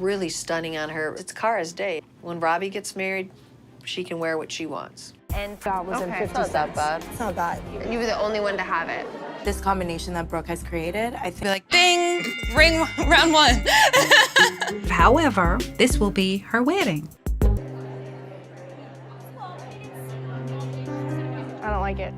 Really stunning on her. It's Kara's day. When Robbie gets married, she can wear what she wants. And that was in 50 It's not that bad. It's not bad. You were the only one to have it. This combination that Brooke has created, I think. Be like, ding, ring round one. However, this will be her wedding. I don't like it.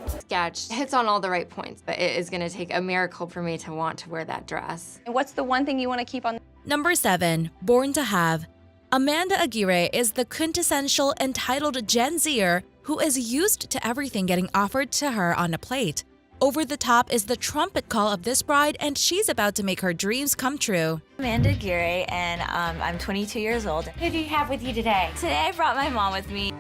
Sketch hits on all the right points, but it is going to take a miracle for me to want to wear that dress. And what's the one thing you want to keep on? Number 7, Born to Have. Amanda Aguirre is the quintessential entitled Gen Zer who is used to everything getting offered to her on a plate. Over the top is the trumpet call of this bride, and she's about to make her dreams come true. Amanda Aguirre, and I'm 22 years old. Who do you have with you today? Today I brought my mom with me.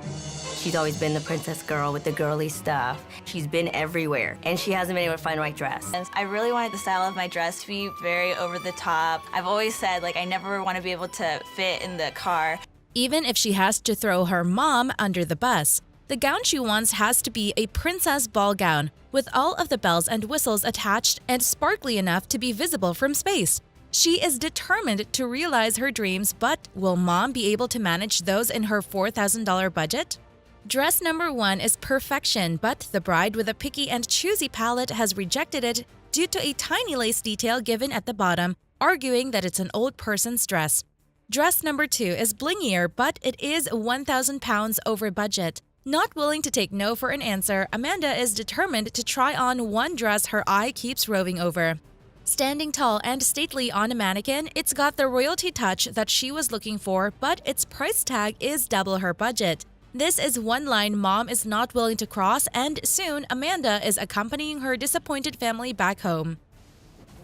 She's always been the princess girl with the girly stuff. She's been everywhere, and she hasn't been able to find the right dress. And I really wanted the style of my dress to be very over the top. I've always said, I never want to be able to fit in the car. Even if she has to throw her mom under the bus, the gown she wants has to be a princess ball gown with all of the bells and whistles attached and sparkly enough to be visible from space. She is determined to realize her dreams, but will mom be able to manage those in her $4,000 budget? Dress number 1 is perfection, but the bride with a picky and choosy palette has rejected it due to a tiny lace detail given at the bottom, arguing that it's an old person's dress. Dress number 2 is blingier, but it is 1,000 pounds over budget. Not willing to take no for an answer, Amanda is determined to try on one dress her eye keeps roving over. Standing tall and stately on a mannequin, it's got the royalty touch that she was looking for, but its price tag is double her budget. This is one line mom is not willing to cross, and soon Amanda is accompanying her disappointed family back home.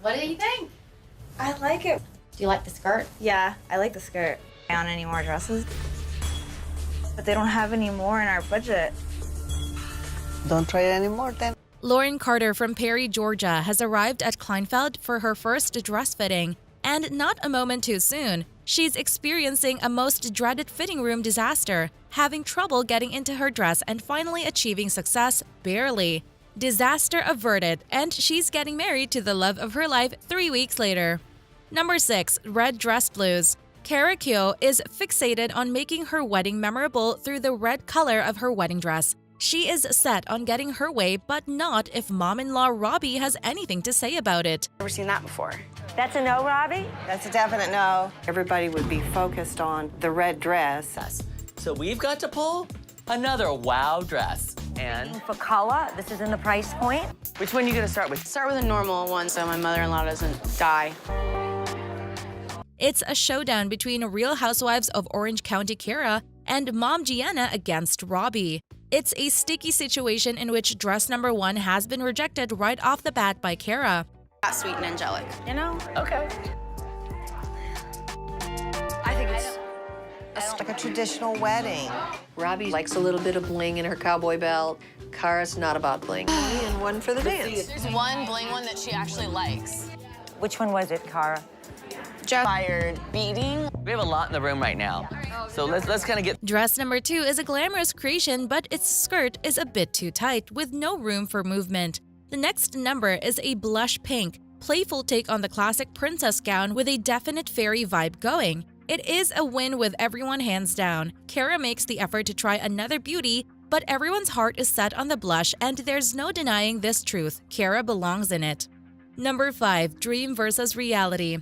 What do you think? I like it. Do you like the skirt? Yeah, I like the skirt. On any more dresses? But they don't have any more in our budget. Don't try it anymore then. Lauren Carter from Perry, Georgia has arrived at Kleinfeld for her first dress fitting. And not a moment too soon, she's experiencing a most dreaded fitting room disaster, having trouble getting into her dress and finally achieving success barely. Disaster averted, and she's getting married to the love of her life 3 weeks later. Number 6, Red Dress Blues. Kara Kyo is fixated on making her wedding memorable through the red color of her wedding dress. She is set on getting her way, but not if mom-in-law Robbie has anything to say about it. Never seen that before. That's a no, Robbie? That's a definite no. Everybody would be focused on the red dress. So we've got to pull another wow dress. And For color, this is in the price point. which one are you gonna start with? Start with a normal one so my mother-in-law doesn't die. It's a showdown between Real Housewives of Orange County Kara and Mom Gianna against Robbie. It's a sticky situation in which dress number 1 has been rejected right off the bat by Kara. Not sweet and angelic. You know? Okay. I think it's Like a traditional wedding. Robbie likes a little bit of bling in her cowboy belt. Kara's not about bling. And one for the dance. There's one bling one that she actually likes. Which one was it, Cara? Fired beating. We have a lot in the room right now. So let's kind of get Dress number 2 is a glamorous creation, but its skirt is a bit too tight, with no room for movement. The next number is a blush pink, playful take on the classic princess gown with a definite fairy vibe going. It is a win with everyone hands down. Kara makes the effort to try another beauty, but everyone's heart is set on the blush, and there's no denying this truth. Kara belongs in it. Number 5, Dream versus Reality.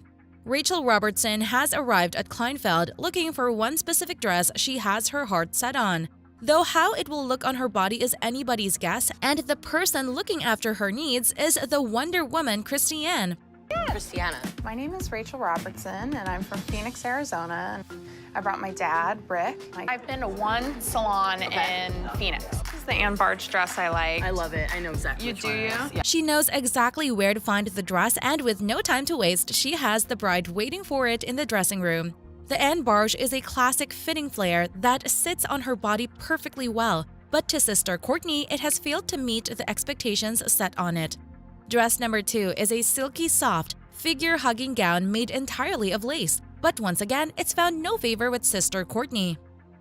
Rachel Robertson has arrived at Kleinfeld looking for one specific dress she has her heart set on. Though how it will look on her body is anybody's guess, and the person looking after her needs is the Wonder Woman Christiane. Christiana. My name is Rachel Robertson, and I'm from Phoenix, Arizona. I brought my dad, Rick. I've been to one salon in Phoenix. This is the Ann Barge dress I like. I love it. I know exactly. You do, you? Yeah. She knows exactly where to find the dress, and with no time to waste, she has the bride waiting for it in the dressing room. The Ann Barge is a classic fitting flare that sits on her body perfectly well, but to sister Courtney, it has failed to meet the expectations set on it. Dress number 2 is a silky soft, figure-hugging gown made entirely of lace, but once again, it's found no favor with sister Courtney.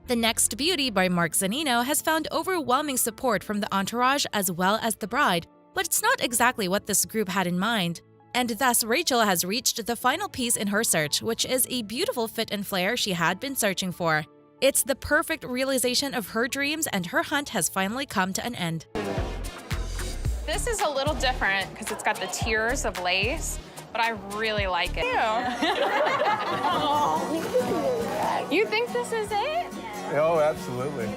The Next Beauty by Mark Zanino has found overwhelming support from the entourage as well as the bride, but it's not exactly what this group had in mind. And thus, Rachel has reached the final piece in her search, which is a beautiful fit and flare she had been searching for. It's the perfect realization of her dreams, and her hunt has finally come to an end. This is a little different because it's got the tiers of lace, but I really like it. You think this is it? Oh, absolutely.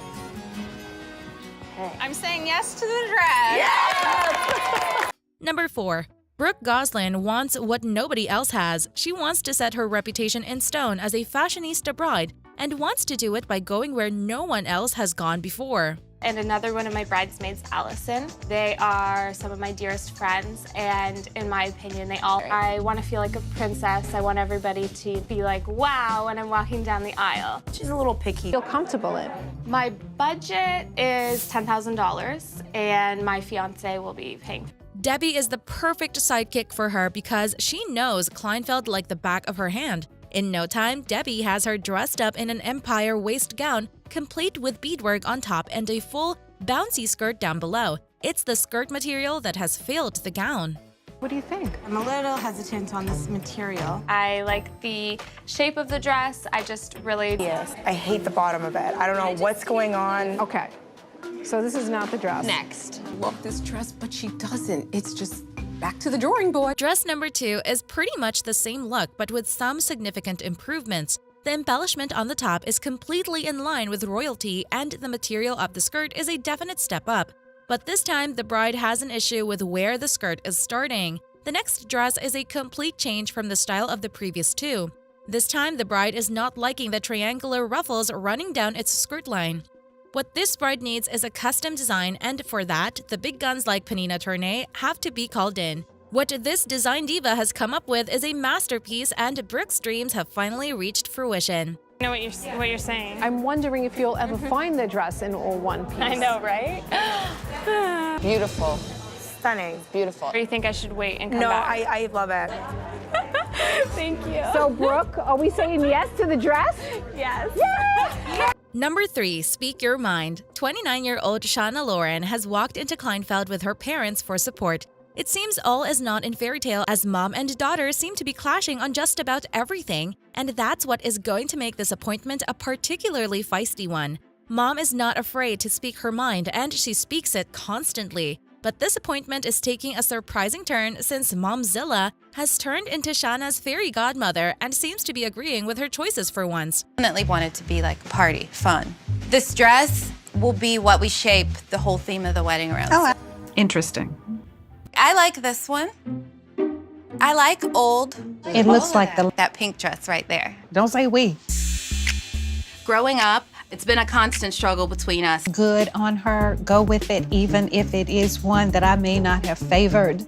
I'm saying yes to the dress. Number 4. Brooke Goslin wants what nobody else has. She wants to set her reputation in stone as a fashionista bride and wants to do it by going where no one else has gone before. And another one of my bridesmaids, Allison. They are some of my dearest friends, and in my opinion, I want to feel like a princess. I want everybody to be like, wow, when I'm walking down the aisle. She's a little picky. Feel comfortable in. My budget is $10,000, and my fiance will be paying. Debbie is the perfect sidekick for her because she knows Kleinfeld like the back of her hand. In no time, Debbie has her dressed up in an empire waist gown, complete with beadwork on top and a full, bouncy skirt down below. It's the skirt material that has failed the gown. What do you think? I'm a little hesitant on this material. I like the shape of the dress. I just really... Yes, I hate the bottom of it. I don't know what's going on. Okay, so this is not the dress. Next. I love this dress, but she doesn't. It's just back to the drawing board. Dress number 2 is pretty much the same look, but with some significant improvements. The embellishment on the top is completely in line with royalty, and the material of the skirt is a definite step up. But this time, the bride has an issue with where the skirt is starting. The next dress is a complete change from the style of the previous two. This time, the bride is not liking the triangular ruffles running down its skirt line. What this bride needs is a custom design, and for that, the big guns like Pnina Tornai have to be called in. What this design diva has come up with is a masterpiece, and Brooke's dreams have finally reached fruition. I know what you're saying. I'm wondering if you'll ever find the dress in all one piece. I know, right? Beautiful. Stunning. Beautiful. Or you think I should wait and come No, back? I love it. Thank you. So, Brooke, are we saying yes to the dress? Yes. Number 3, speak your mind. 29-year-old Shauna Loren has walked into Kleinfeld with her parents for support. It seems all is not in fairy tale, as mom and daughter seem to be clashing on just about everything, and that's what is going to make this appointment a particularly feisty one. Mom is not afraid to speak her mind, and she speaks it constantly. But this appointment is taking a surprising turn since Momzilla has turned into Shauna's fairy godmother and seems to be agreeing with her choices for once. Definitely want it to be like party, fun. This dress will be what we shape the whole theme of the wedding around. Oh, interesting. I like this one. I like old. It looks like that pink dress right there. Don't say we. Growing up, it's been a constant struggle between us. Good on her. Go with it, even if it is one that I may not have favored.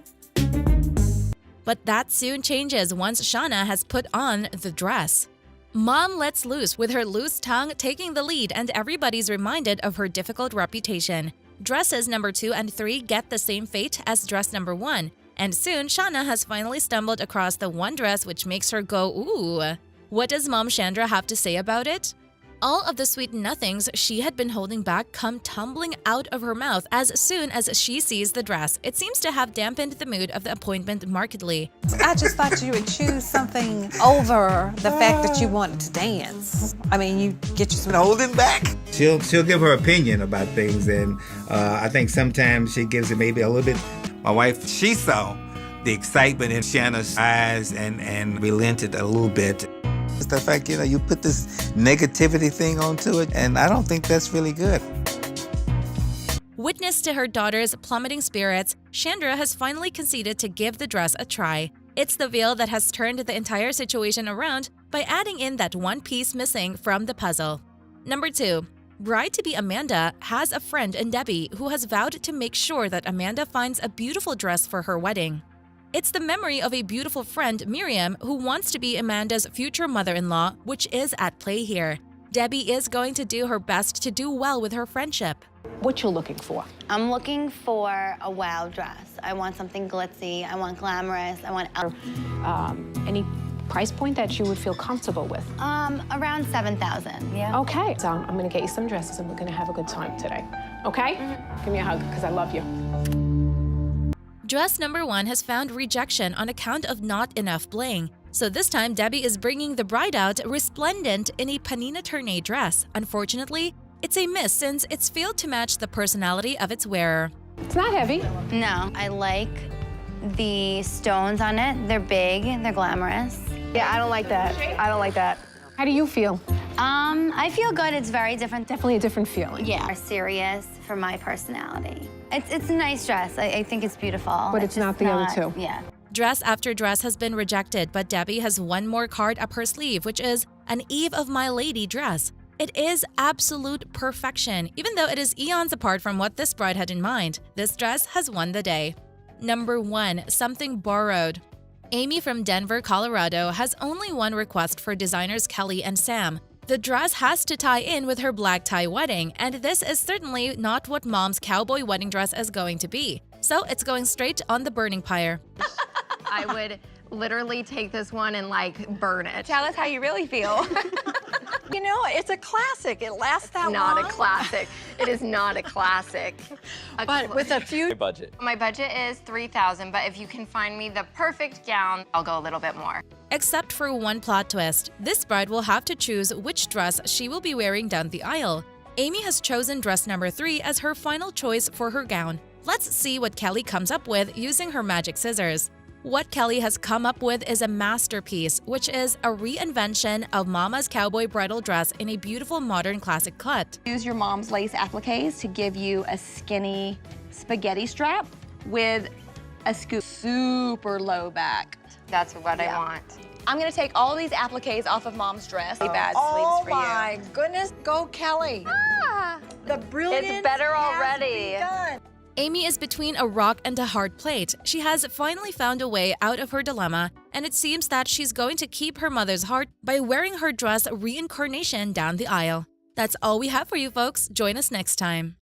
But that soon changes once Shauna has put on the dress. Mom lets loose with her loose tongue taking the lead, and everybody's reminded of her difficult reputation. Dresses number 2 and 3 get the same fate as dress number 1, and soon Shauna has finally stumbled across the one dress which makes her go, ooh. What does Mom Chandra have to say about it? All of the sweet nothings she had been holding back come tumbling out of her mouth as soon as she sees the dress. It seems to have dampened the mood of the appointment markedly. I just thought you would choose something over the fact that you wanted to dance. I mean, you get your Holding back. She'll give her opinion about things, and I think sometimes she gives it maybe a little bit. My wife, she saw the excitement in Shanna's eyes and relented a little bit. It's the fact, you put this negativity thing onto it, and I don't think that's really good. Witness to her daughter's plummeting spirits, Chandra has finally conceded to give the dress a try. It's the veil that has turned the entire situation around by adding in that one piece missing from the puzzle. Number 2. Bride-to-be Amanda has a friend in Debbie who has vowed to make sure that Amanda finds a beautiful dress for her wedding. It's the memory of a beautiful friend, Miriam, who wants to be Amanda's future mother-in-law, which is at play here. Debbie is going to do her best to do well with her friendship. What you looking for? I'm looking for a wow dress. I want something glitzy. I want glamorous. I want Any price point that you would feel comfortable with? around 7,000. Yeah. Okay, so I'm gonna get you some dresses and we're gonna have a good time today. Okay? Give me a hug, because I love you. Dress number 1 has found rejection on account of not enough bling. So this time, Debbie is bringing the bride out resplendent in a Panina Tournay dress. Unfortunately, it's a miss since it's failed to match the personality of its wearer. It's not heavy. No, I like the stones on it. They're big, they're glamorous. Yeah, I don't like that. I don't like that. How do you feel? I feel good. It's very different. Definitely a different feeling. Yeah, more serious for my personality. It's a nice dress. I think it's beautiful. But it's not just the other two. Yeah. Dress after dress has been rejected, but Debbie has one more card up her sleeve, which is an Eve of My Lady dress. It is absolute perfection, even though it is eons apart from what this bride had in mind. This dress has won the day. Number 1, something borrowed. Amy from Denver, Colorado has only one request for designers Kelly and Sam. The dress has to tie in with her black tie wedding, and this is certainly not what Mom's cowboy wedding dress is going to be. So it's going straight on the burning pyre. I would literally take this one and like burn it. Tell us how you really feel. You know, it's a classic. It lasts that long. Not a classic. It is not a classic. But with a few... Budget. My budget is $3,000, but if you can find me the perfect gown, I'll go a little bit more. Except for one plot twist. This bride will have to choose which dress she will be wearing down the aisle. Amy has chosen dress number 3 as her final choice for her gown. Let's see what Kelly comes up with using her magic scissors. What Kelly has come up with is a masterpiece, which is a reinvention of Mama's cowboy bridal dress in a beautiful modern classic cut. Use your mom's lace appliques to give you a skinny spaghetti strap with a scoop super low back. That's what I want. I'm gonna take all these appliques off of mom's dress. Bad Oh sleeves for you. my goodness, go Kelly. The brilliance It's better has already. begun. Amy is between a rock and a hard plate. She has finally found a way out of her dilemma, and it seems that she's going to keep her mother's heart by wearing her dress reincarnation down the aisle. That's all we have for you folks. Join us next time.